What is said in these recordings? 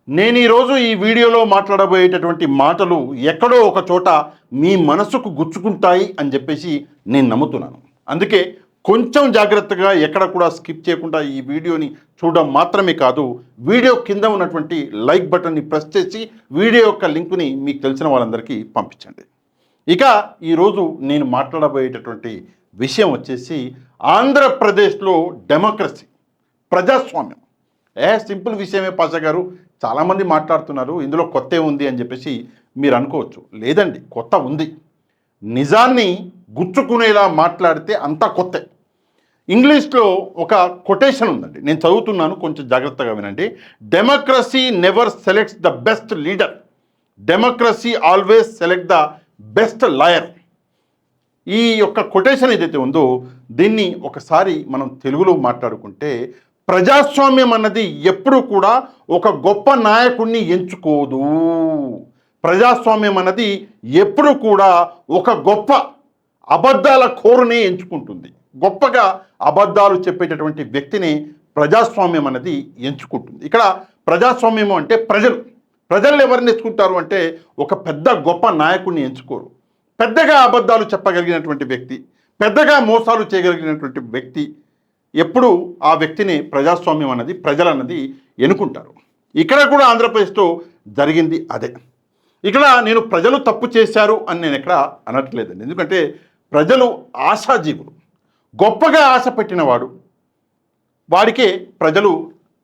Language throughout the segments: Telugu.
నేను ఈరోజు ఈ వీడియోలో మాట్లాడబోయేటటువంటి మాటలు ఎక్కడో ఒక చోట మీ మనసుకు గుచ్చుకుంటాయి అని చెప్పేసి నేను నమ్ముతున్నాను. అందుకే కొంచెం జాగ్రత్తగా ఎక్కడ కూడా స్కిప్ చేయకుండా ఈ వీడియోని చూడడం మాత్రమే కాదు, వీడియో కింద ఉన్నటువంటి లైక్ బటన్ని ప్రెస్ చేసి వీడియో యొక్క లింకుని మీకు తెలిసిన వాళ్ళందరికీ పంపించండి. ఇక ఈరోజు నేను మాట్లాడబోయేటటువంటి విషయం వచ్చేసి ఆంధ్రప్రదేశ్లో డెమోక్రసీ, ప్రజాస్వామ్యం. సింపుల్ విషయమే పాషా గారు, చాలామంది మాట్లాడుతున్నారు, ఇందులో కొత్త ఉంది అని చెప్పేసి మీరు అనుకోవచ్చు. లేదండి, కొత్త ఉంది. నిజాన్ని గుచ్చుకునేలా మాట్లాడితే అంతా కొత్త. ఇంగ్లీష్లో ఒక కొటేషన్ ఉందండి, నేను చదువుతున్నాను, కొంచెం జాగ్రత్తగా వినండి. Democracy never selects the best leader, democracy always select the best lawyer. ఈ యొక్క కొటేషన్ ఏదైతే ఉందో దీన్ని ఒకసారి మనం తెలుగులో మాట్లాడుకుంటే, ప్రజాస్వామ్యం అన్నది ఎప్పుడు కూడా ఒక గొప్ప నాయకుడిని ఎంచుకోదు. ప్రజాస్వామ్యం అన్నది ఎప్పుడు కూడా ఒక గొప్ప అబద్ధాల కోరునే ఎంచుకుంటుంది. గొప్పగా అబద్ధాలు చెప్పేటటువంటి వ్యక్తిని ప్రజాస్వామ్యం అనేది ఎంచుకుంటుంది. ఇక్కడ ప్రజాస్వామ్యం అంటే ప్రజలు ఎవరిని ఎంచుకుంటారు అంటే ఒక పెద్ద గొప్ప నాయకుడిని ఎంచుకోరు. పెద్దగా అబద్ధాలు చెప్పగలిగినటువంటి వ్యక్తి, పెద్దగా మోసాలు చేయగలిగినటువంటి వ్యక్తి, ఎప్పుడు ఆ వ్యక్తిని ప్రజాస్వామ్యం అన్నది ప్రజలన్నది ఎన్నుకుంటారు. ఇక్కడ కూడా ఆంధ్రప్రదేశ్లో జరిగింది అదే. ఇక్కడ నేను ప్రజలు తప్పు చేశారు అని నేను ఎక్కడ అనట్లేదండి. ఎందుకంటే ప్రజలు ఆశాజీవులు, గొప్పగా ఆశ పెట్టినవాడు వాడికే ప్రజలు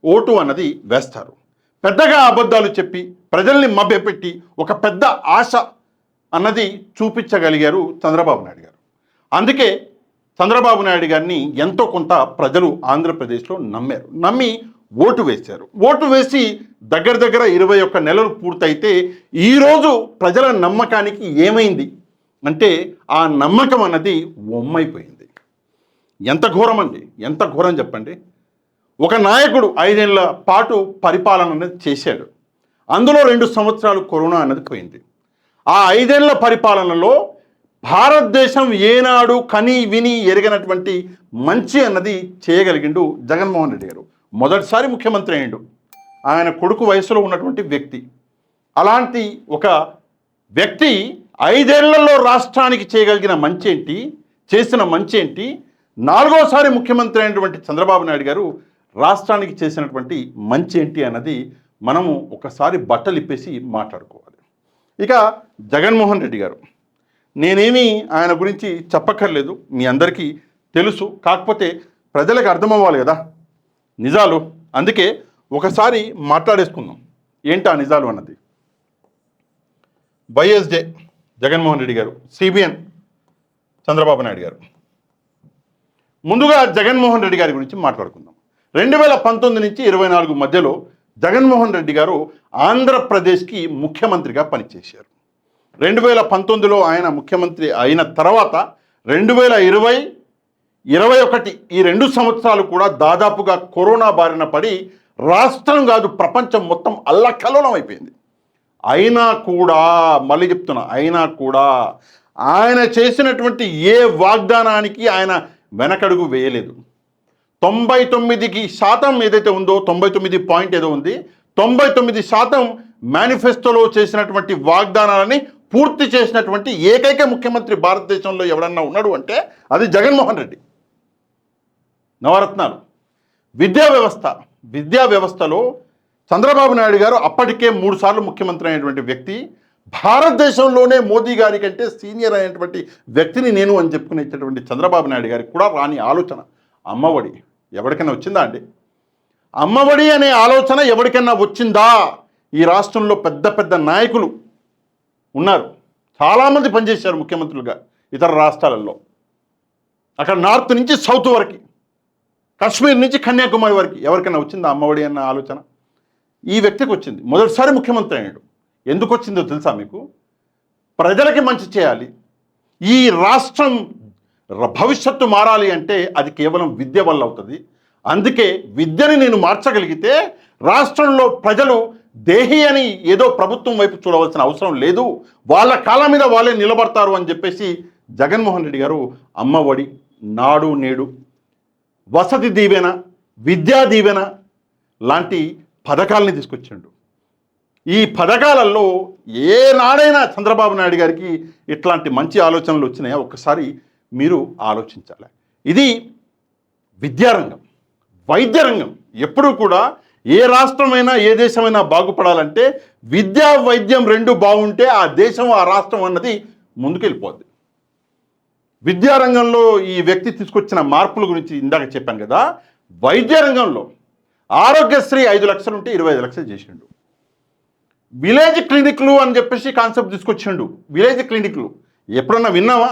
ఓటు అన్నది వేస్తారు. పెద్దగా అబద్ధాలు చెప్పి ప్రజల్ని మభ్యపెట్టి ఒక పెద్ద ఆశ అన్నది చూపించగలిగారు చంద్రబాబు నాయుడు గారు. అందుకే చంద్రబాబు నాయుడు గారిని ఎంతో కొంత ప్రజలు ఆంధ్రప్రదేశ్లో నమ్మి ఓటు వేశారు. ఓటు వేసి దగ్గర 21 నెలలు పూర్తయితే ఈరోజు ప్రజల నమ్మకానికి ఏమైంది అంటే ఆ నమ్మకం అన్నది ఒమ్మైపోయింది. ఎంత ఘోరం అండి, ఎంత ఘోరం చెప్పండి. ఒక నాయకుడు 5 ఏళ్ల పాటు పరిపాలన అనేది చేశాడు. అందులో 2 సంవత్సరాలు కరోనా అన్నది పోయింది. ఆ 5 ఏళ్ల పరిపాలనలో భారతదేశం ఏనాడు కని విని ఎరగనటువంటి మంచి అన్నది చేయగలిగిండు జగన్మోహన్ రెడ్డి గారు. మొదటిసారి ముఖ్యమంత్రి అయ్యిండు. ఆయన కొడుకు వయసులో ఉన్నటువంటి వ్యక్తి. అలాంటి ఒక వ్యక్తి 5 ఏళ్లలో రాష్ట్రానికి చేయగలిగిన మంచి ఏంటి, చేసిన మంచి ఏంటి, 4వసారి ముఖ్యమంత్రి అయినటువంటి చంద్రబాబు నాయుడు గారు రాష్ట్రానికి చేసినటువంటి మంచి ఏంటి అన్నది మనము ఒకసారి బట్టలు ఇప్పేసి మాట్లాడుకోవాలి. ఇక జగన్మోహన్ రెడ్డి గారు, నేనేమి ఆయన గురించి చెప్పక్కర్లేదు, మీ అందరికీ తెలుసు. కాకపోతే ప్రజలకు అర్థమవ్వాలి కదా నిజాలు. అందుకే ఒకసారి మాట్లాడేసుకుందాం ఏంటి ఆ నిజాలు అన్నది. వైఎస్జే జగన్మోహన్ రెడ్డి గారు, సిబిఎన్ చంద్రబాబు నాయుడు గారు. ముందుగా జగన్మోహన్ రెడ్డి గారి గురించి మాట్లాడుకుందాం. 2019 నుంచి 24 మధ్యలో జగన్మోహన్ రెడ్డి గారు ఆంధ్రప్రదేశ్కి ముఖ్యమంత్రిగా పనిచేశారు. 2019లో ఆయన ముఖ్యమంత్రి అయిన తర్వాత 2020, 21 ఈ 2 సంవత్సరాలు కూడా దాదాపుగా కరోనా బారిన పడి రాష్ట్రం కాదు ప్రపంచం మొత్తం అల్లకల్లోలం అయిపోయింది. అయినా కూడా, మళ్ళీ చెప్తున్నా, అయినా కూడా ఆయన చేసినటువంటి ఏ వాగ్దానానికి ఆయన వెనకడుగు వేయలేదు. 99% ఏదైతే ఉందో, 99 పాయింట్ ఏదో ఉంది, 99% మేనిఫెస్టోలో చేసినటువంటి వాగ్దానాలని పూర్తి చేసినటువంటి ఏకైక ముఖ్యమంత్రి భారతదేశంలో ఎవడన్నా ఉన్నాడు అంటే అది జగన్మోహన్ రెడ్డి. నవరత్నాలు, విద్యా వ్యవస్థలో చంద్రబాబు నాయుడు గారు అప్పటికే 3 సార్లు ముఖ్యమంత్రి అయినటువంటి వ్యక్తి. భారతదేశంలోనే మోదీ గారి కంటే సీనియర్ అయినటువంటి వ్యక్తిని నేను అని చెప్పుకునేటటువంటి చంద్రబాబు నాయుడు గారికి కూడా రాని ఆలోచన అమ్మఒడి ఎవరికైనా వచ్చిందా అండి? అమ్మఒడి అనే ఆలోచన ఎవరికైనా వచ్చిందా? ఈ రాష్ట్రంలో పెద్ద పెద్ద నాయకులు ఉన్నారు, చాలామంది పనిచేశారు ముఖ్యమంత్రులుగా ఇతర రాష్ట్రాలలో. అక్కడ నార్త్ నుంచి సౌత్ వరకు, కాశ్మీర్ నుంచి కన్యాకుమారి వరకు ఎవరికైనా వచ్చిందా అమ్మఒడి అన్న ఆలోచన? ఈ వ్యక్తికి వచ్చింది. మొదటిసారి ముఖ్యమంత్రి అయ్యాడు. ఎందుకు వచ్చిందో తెలుసా మీకు? ప్రజలకి మంచి చేయాలి, ఈ రాష్ట్రం భవిష్యత్తు మారాలి అంటే అది కేవలం విద్య వల్ల అవుతుంది. అందుకే విద్యని నేను మార్చగలిగితే రాష్ట్రంలో ప్రజలు దేహి అని ఏదో ప్రభుత్వం వైపు చూడవలసిన అవసరం లేదు, వాళ్ళ కాళ్ళ మీద వాళ్ళే నిలబడతారు అని చెప్పేసి జగన్మోహన్ రెడ్డి గారు అమ్మఒడి, నాడు నేడు, వసతి దీవెన, విద్యా దీవెన లాంటి పథకాలని తీసుకొచ్చిండు. ఈ పథకాలలో ఏనాడైనా చంద్రబాబు నాయుడు గారికి ఇట్లాంటి మంచి ఆలోచనలు వచ్చినాయా ఒక్కసారి మీరు ఆలోచించాలి. ఇది విద్యారంగం, వైద్య రంగం ఎప్పుడూ కూడా ఏ రాష్ట్రమైనా ఏ దేశమైనా బాగుపడాలంటే విద్యా వైద్యం రెండు బాగుంటే ఆ దేశం ఆ రాష్ట్రం అన్నది ముందుకెళ్ళిపోద్ది. విద్యారంగంలో ఈ వ్యక్తి తీసుకొచ్చిన మార్పుల గురించి ఇందాక చెప్పాను కదా. వైద్య రంగంలో ఆరోగ్యశ్రీ 5 లక్షలు ఉంటే 25 లక్షలు చేసిండు. విలేజ్ క్లినిక్లు అని చెప్పేసి కాన్సెప్ట్ తీసుకొచ్చిండు. విలేజ్ క్లినిక్లు ఎప్పుడన్నా విన్నామా?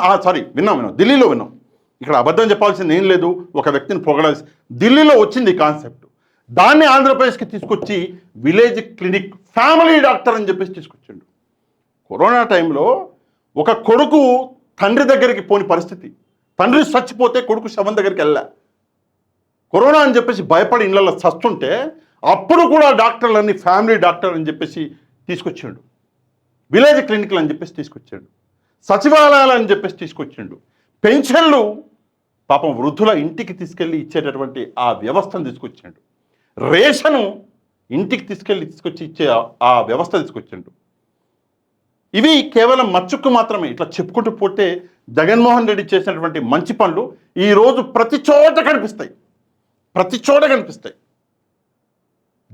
విన్నాం. ఢిల్లీలో విన్నాం. ఇక్కడ అబద్ధం చెప్పాల్సింది ఏం లేదు, ఒక వ్యక్తిని పొగడాల్సి. ఢిల్లీలో వచ్చింది కాన్సెప్ట్. దాన్ని ఆంధ్రప్రదేశ్కి తీసుకొచ్చి విలేజ్ క్లినిక్ ఫ్యామిలీ డాక్టర్ అని చెప్పేసి తీసుకొచ్చిండు. కరోనా టైంలో ఒక కొడుకు తండ్రి దగ్గరికి పోని పరిస్థితి, తండ్రి చచ్చిపోతే కొడుకు శవం దగ్గరికి వెళ్ళా, కరోనా అని చెప్పేసి భయపడి ఇళ్ళల్లో చస్తుంటే అప్పుడు కూడా డాక్టర్లన్నీ ఫ్యామిలీ డాక్టర్ అని చెప్పేసి తీసుకొచ్చాడు. విలేజ్ క్లినిక్లు అని చెప్పేసి తీసుకొచ్చాడు. సచివాలయాలు అని చెప్పేసి తీసుకొచ్చాడు. పెన్షన్లు పాపం వృద్ధుల ఇంటికి తీసుకెళ్ళి ఇచ్చేటటువంటి ఆ వ్యవస్థను తీసుకొచ్చాడు. రేషను ఇంటికి తీసుకొచ్చి ఇచ్చే ఆ వ్యవస్థ తీసుకొచ్చాడు. ఇవి కేవలం మచ్చుకు మాత్రమే. ఇట్లా చెప్పుకుంటూ పోతే జగన్మోహన్ రెడ్డి చేసినటువంటి మంచి పనులు ఈరోజు ప్రతి చోట కనిపిస్తాయి.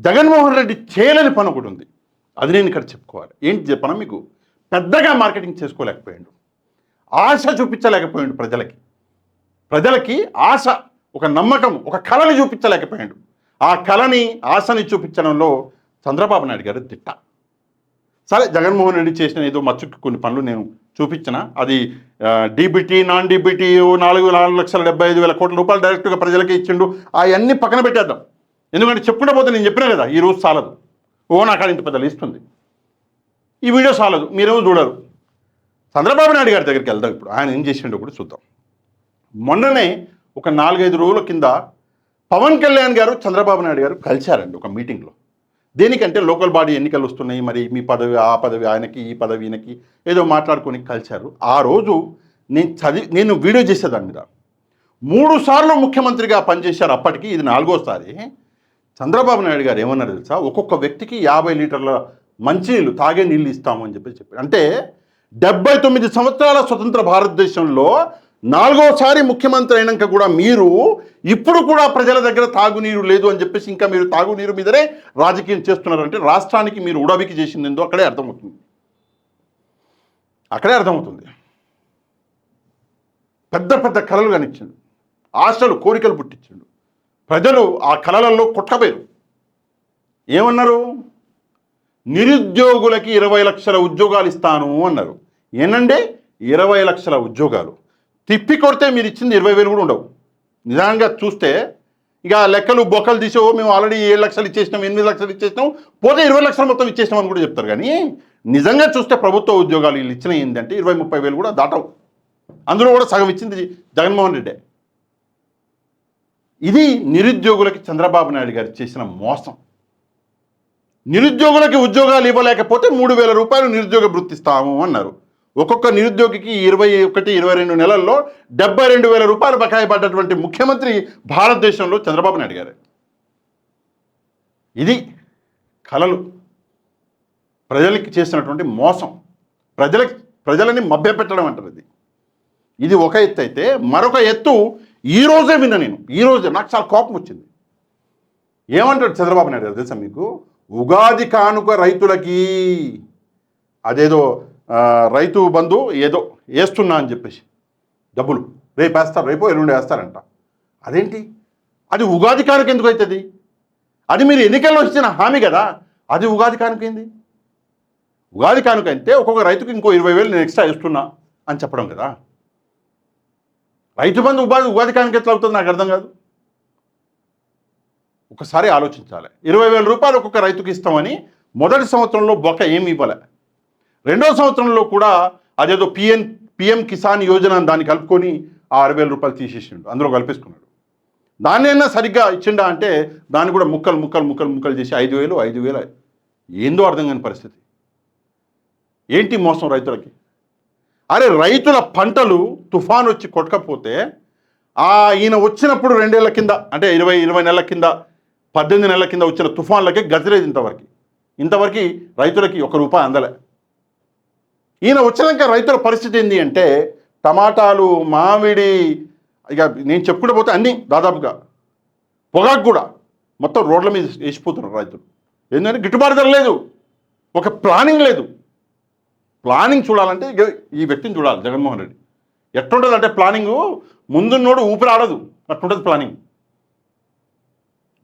జగన్మోహన్ రెడ్డి చేయలేని పని ఒకటి ఉంది, అది నేను ఇక్కడ చెప్పుకోవాలి. ఏంటి చెప్పనా మీకు? పెద్దగా మార్కెటింగ్ చేసుకోలేకపోయాడు, ఆశ చూపించలేకపోయాడు ప్రజలకి ఆశ, ఒక నమ్మకం, ఒక కళని చూపించలేకపోయాడు. ఆ కళని ఆశని చూపించడంలో చంద్రబాబు నాయుడు గారు దిట్ట. సరే, జగన్మోహన్ రెడ్డి చేసిన ఏదో మచ్చుకు కొన్ని పనులు నేను చూపించిన, అది డీబీటీ నాన్ డీబీటీ 4,75,000 కోట్ల రూపాయలు డైరెక్ట్గా ప్రజలకే ఇచ్చిండు. అవన్నీ పక్కన పెట్టేద్దాం, ఎందుకంటే చెప్పుకుంటే పోతే నేను చెప్పినా కదా, ఈ రోజు చాలదు. నాకు ఇంత పెద్ద లిస్ట్ ఉంది, ఈ వీడియో చాలదు, మీరేమో చూడరు. చంద్రబాబు నాయుడు గారి దగ్గరికి వెళ్దాం. ఇప్పుడు ఆయన ఏం చేసిండో కూడా చూద్దాం. మొన్ననే ఒక 4-5 రోజుల కింద పవన్ కళ్యాణ్ గారు చంద్రబాబు నాయుడు గారు కలిశారండి ఒక మీటింగ్లో. దేనికంటే లోకల్ బాడీ ఎన్నికలు వస్తున్నాయి, మరి మీ పదవి ఆ పదవి ఆయనకి, ఈ పదవి ఈయనకి ఏదో మాట్లాడుకొని కలిశారు. ఆ రోజు నేను వీడియో చేసేదాని మీద 3 సార్లు ముఖ్యమంత్రిగా పనిచేశారు. అప్పటికి ఇది 4వసారి. చంద్రబాబు నాయుడు గారు ఏమన్నారు తెలుసా? ఒక్కొక్క వ్యక్తికి 50 లీటర్ల మంచినీళ్ళు, తాగే నీళ్ళు ఇస్తామని చెప్పారు. అంటే 79 సంవత్సరాల స్వతంత్ర భారతదేశంలో 4వసారి ముఖ్యమంత్రి అయినాక కూడా మీరు ఇప్పుడు కూడా ప్రజల దగ్గర తాగునీరు లేదు అని చెప్పేసి ఇంకా మీరు తాగునీరు మీదనే రాజకీయం చేస్తున్నారంటే రాష్ట్రానికి మీరు ఉడబికి చేసిందేందో అక్కడే అర్థమవుతుంది. పెద్ద పెద్ద కళలు కనిచ్చిండు, ఆశలు కోరికలు పుట్టించిండు. ప్రజలు ఆ కళలలో కొట్టబోయారు. ఏమన్నారు? నిరుద్యోగులకి 20 లక్షల ఉద్యోగాలు ఇస్తాను అన్నారు. ఏనండి 20 లక్షల ఉద్యోగాలు? తిప్పి కొడితే మీరు ఇచ్చింది 20,000 కూడా ఉండవు. నిజంగా చూస్తే ఇక లెక్కలు బొక్కలు తీసో మేము ఆల్రెడీ 7 లక్షలు ఇచ్చేసినాం, 8 లక్షలు ఇచ్చేసినాం, పోతే 20 లక్షలు మొత్తం ఇచ్చేసినాం అని కూడా చెప్తారు. కానీ నిజంగా చూస్తే ప్రభుత్వ ఉద్యోగాలు వీళ్ళు ఇచ్చిన ఏంటంటే 20-30 వేలు కూడా దాటవు. అందులో కూడా సగం ఇచ్చింది జగన్మోహన్ రెడ్డి. ఇది నిరుద్యోగులకి చంద్రబాబు నాయుడు గారు చేసిన మోసం. నిరుద్యోగులకి ఉద్యోగాలు ఇవ్వలేకపోతే 3,000 రూపాయలు నిరుద్యోగ భృతి ఇస్తాము అన్నారు. ఒక్కొక్క నిరుద్యోగికి 21-22 నెలల్లో 72,000 రూపాయలు బకాయి పడ్డటువంటి ముఖ్యమంత్రి భారతదేశంలో చంద్రబాబు నాయుడు గారు. ఇది కళలు, ప్రజలకి చేసినటువంటి మోసం, ప్రజలని మభ్యపెట్టడం అంటారు. ఇది ఒక ఎత్తు అయితే, మరొక ఎత్తు ఈరోజే విన్నా నేను. ఈరోజే నాకు చాలా కోపం వచ్చింది. ఏమంటాడు చంద్రబాబు నాయుడు గారు తెలుసా మీకు? ఉగాది కానుక రైతులకి అదేదో రైతు బంధు ఏదో వేస్తున్నా అని చెప్పేసి డబ్బులు రేపు వేస్తారు, రేపు ఎల్లుండి వేస్తారంట. అదేంటి? అది ఉగాది కానుక ఎందుకు అవుతుంది? అది మీరు ఎన్నికల్లో ఇచ్చిన హామీ కదా, అది ఉగాది కానుక ఏంది? ఉగాది కానుక అంటే ఒక్కొక్క రైతుకి ఇంకో 20,000 నేను ఎక్స్ట్రా ఇస్తున్నా అని చెప్పడం కదా. రైతు బంధు ఉగాది కానుక ఎట్లా అవుతుంది నాకు అర్థం కాదు. ఒకసారి ఆలోచించాలి. 20,000 రూపాయలు ఒక్కొక్క రైతుకి ఇస్తామని మొదటి సంవత్సరంలో బొక్క ఏమి ఇవ్వలే. రెండో సంవత్సరంలో కూడా అదేదో పిఎం కిసాన్ యోజన దాన్ని కలుపుకొని ఆ 60,000 రూపాయలు తీసేసిండు, అందులో కలిపేసుకున్నాడు. దాన్ని అయినా సరిగ్గా ఇచ్చిండా అంటే దాన్ని కూడా ముక్కలు చేసి 5,000 ఏందో అర్థం కాని పరిస్థితి. ఏంటి మోసం రైతులకి? అరే రైతుల పంటలు తుఫాను వచ్చి కొట్టకపోతే ఈయన వచ్చినప్పుడు 2 ఏళ్ల కింద అంటే 20 నెలల కింద 18 నెలల కింద వచ్చిన తుఫాన్లకే గతిలేదు ఇంతవరకు. ఇంతవరకు రైతులకి ₹1 అందలే. ఈయన వచ్చినాక రైతుల పరిస్థితి ఏంటి అంటే టమాటాలు, మామిడి, ఇక నేను చెప్పుకుంటూ పోతే అన్నీ దాదాపుగా పొగాకు కూడా మొత్తం రోడ్ల మీద వేసిపోతున్నారు రైతులు. ఏంటంటే గిట్టుబాటు ధర లేదు, ఒక ప్లానింగ్ లేదు. ప్లానింగ్ చూడాలంటే ఇక ఈ వ్యక్తిని చూడాలి, జగన్మోహన్ రెడ్డి. ఎట్లుంటుంది అంటే ప్లానింగు ముందున్నోడు ఊపిరి ఆడదు, అట్లుంటుంది ప్లానింగ్.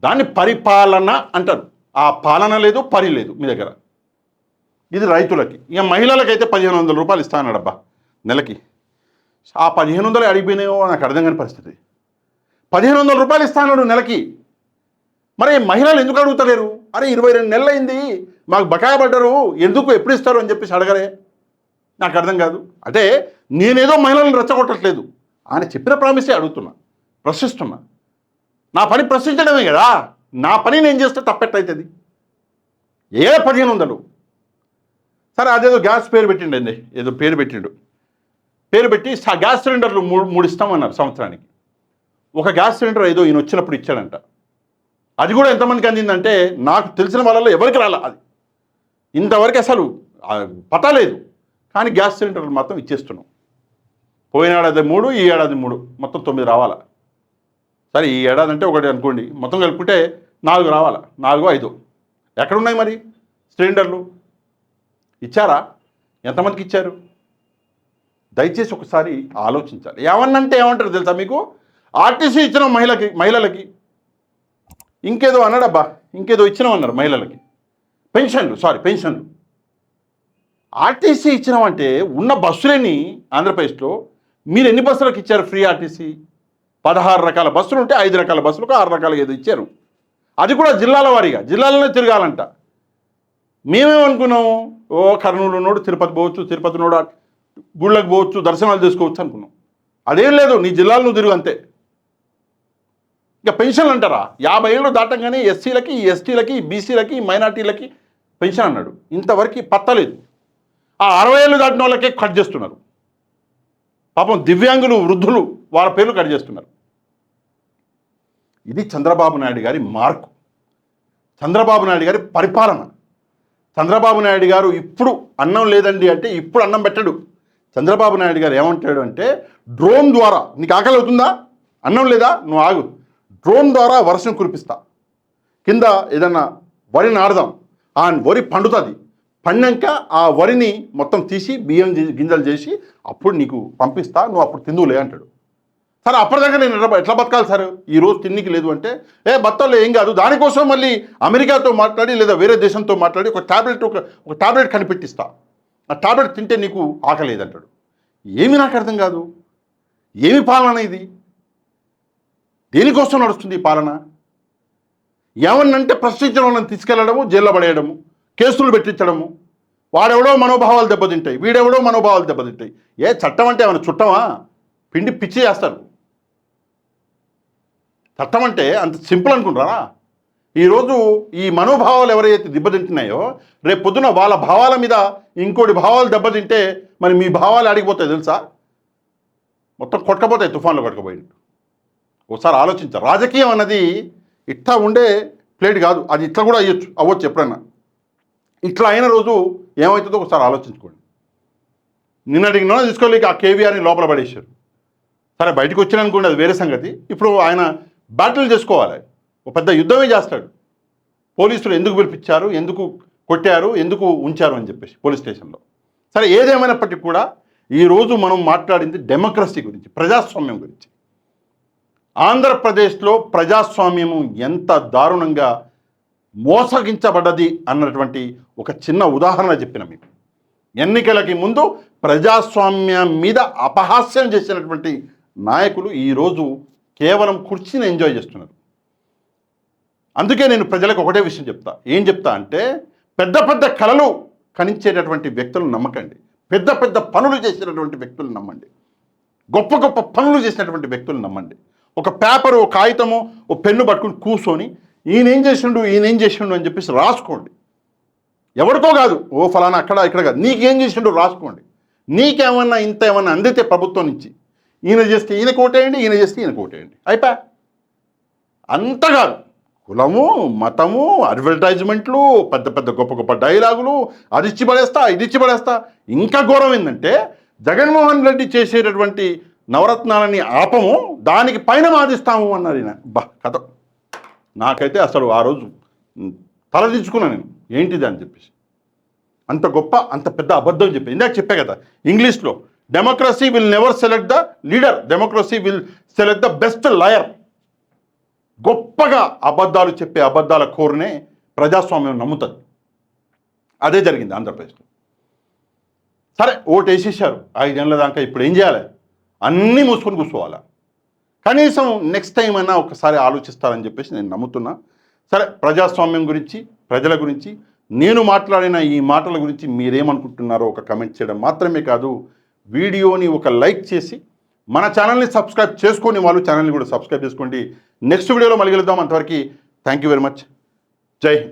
దాన్ని పరిపాలన అంటారు. ఆ పాలన లేదు, పరి లేదు మీ దగ్గర. ఇది రైతులకి. ఇక మహిళలకైతే ₹1500 ఇస్తా అన్నాడబ్బా నెలకి. ఆ 1500 అడిగిపోయినాయో నాకు అర్థం కాని పరిస్థితి. ₹1500 ఇస్తా అన్నాడు నెలకి. మరి మహిళలు ఎందుకు అడుగుతలేరు? అరే 22 నెలలు అయింది, మాకు బకాయి పడ్డారు, ఎందుకు ఎప్పుడు ఇస్తారు అని చెప్పేసి అడగరే? నాకు అర్థం కాదు. అంటే నేనేదో మహిళలను రెచ్చగొట్టట్లేదు, ఆయన చెప్పిన ప్రామిసే అడుగుతున్నా, ప్రశ్నిస్తున్నా. నా పని ప్రశ్నించడమే కదా, నా పని నేను చేస్తే తప్పెట్టయితుంది. 1500 సరే, అదేదో గ్యాస్ పేరు పెట్టిండండి, ఏదో పేరు పెట్టిండు. పేరు పెట్టి గ్యాస్ సిలిండర్లు మూడు ఇస్తామన్నారు సంవత్సరానికి. ఒక గ్యాస్ సిలిండర్ ఏదో ఈయన వచ్చినప్పుడు ఇచ్చాడంట. అది కూడా ఎంతమందికి అందిందంటే నాకు తెలిసిన వాళ్ళలో ఎవరికి రాలే. అది ఇంతవరకు అసలు పతా లేదు. కానీ గ్యాస్ సిలిండర్లు మాత్రం ఇచ్చేస్తున్నాం. పోయిన ఏడాది 3, ఈ ఏడాది 3, మొత్తం 9 రావాలా. సరే, ఈ ఏడాది అంటే ఒకటి అనుకోండి, మొత్తం కలుపుకుంటే 4 రావాలా, 4, 5. ఎక్కడున్నాయి మరి సిలిండర్లు? ఇచ్చారా? ఎంతమందికి ఇచ్చారు? దయచేసి ఒకసారి ఆలోచించాలి. ఏమన్నంటే ఏమంటారు తెలుసా మీకు? ఆర్టీసీ ఇచ్చిన మహిళలకి ఇంకేదో అన్నాడబ్బా, ఇంకేదో ఇచ్చినామన్నారు మహిళలకి. పెన్షన్లు. ఆర్టీసీ ఇచ్చినామంటే ఉన్న బస్సులని ఆంధ్రప్రదేశ్లో మీరు ఎన్ని బస్సులకు ఇచ్చారు ఫ్రీ ఆర్టీసీ? 16 రకాల బస్సులు ఉంటే 5 రకాల బస్సులకు 6 రకాలు ఏదో ఇచ్చారు. అది కూడా జిల్లాల వారీగా, జిల్లాలోనే తిరగాలంట. మేమేమనుకున్నాము, కర్నూలు నోడు తిరుపతి పోవచ్చు, తిరుపతి నోడు గుళ్ళకు పోవచ్చు, దర్శనాలు చేసుకోవచ్చు అనుకున్నాం. అదేం లేదు, నీ జిల్లాలో నువ్వు తిరుగు అంతే. ఇక పెన్షన్లు అంటారా? 50 ఏళ్ళు దాటంగానే ఎస్సీలకి, ఎస్టీలకి, బీసీలకి, మైనార్టీలకి పెన్షన్ అన్నాడు. ఇంతవరకు పత్తలేదు. ఆ 60 ఏళ్ళు దాటిన వాళ్ళకే కట్ చేస్తున్నారు. పాపం దివ్యాంగులు, వృద్ధులు, వాళ్ళ పేర్లు కట్ చేస్తున్నారు. ఇది చంద్రబాబు నాయుడు గారి మార్కు, చంద్రబాబు నాయుడు గారి పరిపాలన. చంద్రబాబు నాయుడు గారు ఇప్పుడు అన్నం లేదండి అంటే ఇప్పుడు అన్నం పెట్టడు. చంద్రబాబు నాయుడు గారు ఏమంటాడు అంటే, డ్రోన్ ద్వారా నీకు ఆకలి అవుతుందా, అన్నం లేదా, నువ్వు ఆగు, డ్రోన్ ద్వారా వర్షం కురిపిస్తా, కింద ఏదన్నా వరి నాడదాం, ఆ వరి పండుతుంది, పండాక ఆ వరిని మొత్తం తీసి బియ్యం గింజలు చేసి అప్పుడు నీకు పంపిస్తా, నువ్వు అప్పుడు తిందులే అంటాడు. సరే, అప్పటిదాకా నేను ఎట్లా బతకాలి సార్, ఈరోజు తిన్నికి లేదు అంటే, బతకాలి ఏం కాదు, దానికోసం మళ్ళీ అమెరికాతో మాట్లాడి లేదా వేరే దేశంతో మాట్లాడి ఒక టాబ్లెట్ కనిపెట్టిస్తా, ఆ టాబ్లెట్ తింటే నీకు ఆకలేదంటాడు. ఏమి నాకు అర్థం కాదు. ఏమి పాలన ఇది? దేనికోసం నడుస్తుంది ఈ పాలన? ఏమన్నంటే ప్రశ్నించిన వాళ్ళని తీసుకెళ్లడము, జైల్లో పడేయడము, కేసులు పెట్టించడము. వాడెవడో మనోభావాలు దెబ్బతింటాయి, వీడెవడో మనోభావాలు దెబ్బతింటాయి. చట్టం అంటే ఏమైనా చుట్టమా? పిండి పిచ్చి చేస్తారు. చట్టం అంటే అంత సింపుల్ అనుకుంటారా? ఈరోజు ఈ మనోభావాలు ఎవరైతే దెబ్బతింటున్నాయో, రేపు పొద్దున వాళ్ళ భావాల మీద ఇంకోటి భావాలు దెబ్బతింటే మరి మీ భావాలు ఆడిపోతాయి తెలుసా? మొత్తం కొట్టకపోతాయి, తుఫాన్లో కొట్టకపోయినట్టు. ఒకసారి ఆలోచించారు. రాజకీయం అన్నది ఇట్లా ఉండే ప్లేట్ కాదు, అది ఇట్లా కూడా అవ్వచ్చు ఎప్పుడన్నా. ఇట్లా అయిన రోజు ఏమవుతుందో ఒకసారి ఆలోచించుకోండి. నిన్నటికి తీసుకోలేక ఆ కేవీఆర్ని లోపల పడేశారు. సరే, బయటకు వచ్చిననుకోండి, అది వేరే సంగతి. ఇప్పుడు ఆయన బ్యాటిల్ చేసుకోవాలి, ఒక పెద్ద యుద్ధమే చేస్తాడు. పోలీసులు ఎందుకు పిలిపించారు, ఎందుకు కొట్టారు, ఎందుకు ఉంచారు అని చెప్పేసి పోలీస్ స్టేషన్లో. సరే, ఏదేమైనప్పటికీ కూడా ఈరోజు మనం మాట్లాడింది డెమోక్రసీ గురించి, ప్రజాస్వామ్యం గురించి. ఆంధ్రప్రదేశ్లో ప్రజాస్వామ్యము ఎంత దారుణంగా మోసగించబడ్డది అన్నటువంటి ఒక చిన్న ఉదాహరణ చెప్పిన మీకు. ఎన్నికలకి ముందు ప్రజాస్వామ్యం మీద అపహాస్యం చేసినటువంటి నాయకులు ఈరోజు కేవలం కుర్చీని ఎంజాయ్ చేస్తున్నారు. అందుకే నేను ప్రజలకు ఒకటే విషయం చెప్తా. ఏం చెప్తా అంటే, పెద్ద పెద్ద కళలు కనించేటటువంటి వ్యక్తులను నమ్మకండి, పెద్ద పెద్ద పనులు చేసినటువంటి వ్యక్తులను నమ్మండి, గొప్ప గొప్ప పనులు చేసినటువంటి వ్యక్తులను నమ్మండి. ఒక పేపరు, ఒక కాగితము, ఒక పెన్ను పట్టుకుని కూర్చొని ఈయనేం చేసిండు అని చెప్పేసి రాసుకోండి. ఎవరికో కాదు, ఫలానా అక్కడ ఇక్కడ కాదు, నీకేం చేసిండు రాసుకోండి. నీకేమన్నా ఇంత ఏమన్నా అందితే ప్రభుత్వం నుంచి, ఈయన చేస్తే ఈయన కోటేయండి, ఈయన చేస్తే ఈయన కోటేయండి, అయిపోయా. అంత కాదు, కులము, మతము, అడ్వర్టైజ్మెంట్లు, పెద్ద పెద్ద గొప్ప గొప్ప డైలాగులు, అది ఇచ్చి పడేస్తా, ఇది ఇచ్చి పడేస్తా. ఇంకా ఘోరం ఏంటంటే జగన్మోహన్ రెడ్డి చేసేటటువంటి నవరత్నాలని ఆపము, దానికి పైన మాదిస్తాము అన్నారు ఈయన. కథ నాకైతే అసలు ఆ రోజు తలదించుకున్నాను నేను, ఏంటిది అని చెప్పేసి. అంత గొప్ప, అంత పెద్ద అబద్ధం చెప్పి ఇందాక చెప్పే కదా ఇంగ్లీష్లో, democracy will never select the leader, democracy will select the best lawyer. గొప్పగా అబద్ధాలు చెప్పే అబద్ధాల కోరునే ప్రజాస్వామ్యం నమ్ముతుంది. అదే జరిగింది ఆంధ్రప్రదేశ్లో. సరే ఓటు వేసేసారు 5 ఏళ్ళ దాకా, ఇప్పుడు ఏం చేయాలి? అన్నీ మూసుకొని కూర్చోవాలా? కనీసం నెక్స్ట్ టైం అయినా ఒకసారి ఆలోచిస్తారని చెప్పేసి నేను నమ్ముతున్నా. సరే, ప్రజాస్వామ్యం గురించి, ప్రజల గురించి నేను మాట్లాడిన ఈ మాటల గురించి మీరేమనుకుంటున్నారో ఒక కమెంట్ చేయడం మాత్రమే కాదు, వీడియోని ఒక లైక్ చేసి మన ఛానల్ని సబ్స్క్రైబ్ చేసుకొని వాళ్ళు ఛానల్ని కూడా సబ్స్క్రైబ్ చేసుకోండి. నెక్స్ట్ వీడియోలో మళ్ళీ కలుద్దాం. అంతవరకు థ్యాంక్ యూ వెరీ మచ్. జై హింద్.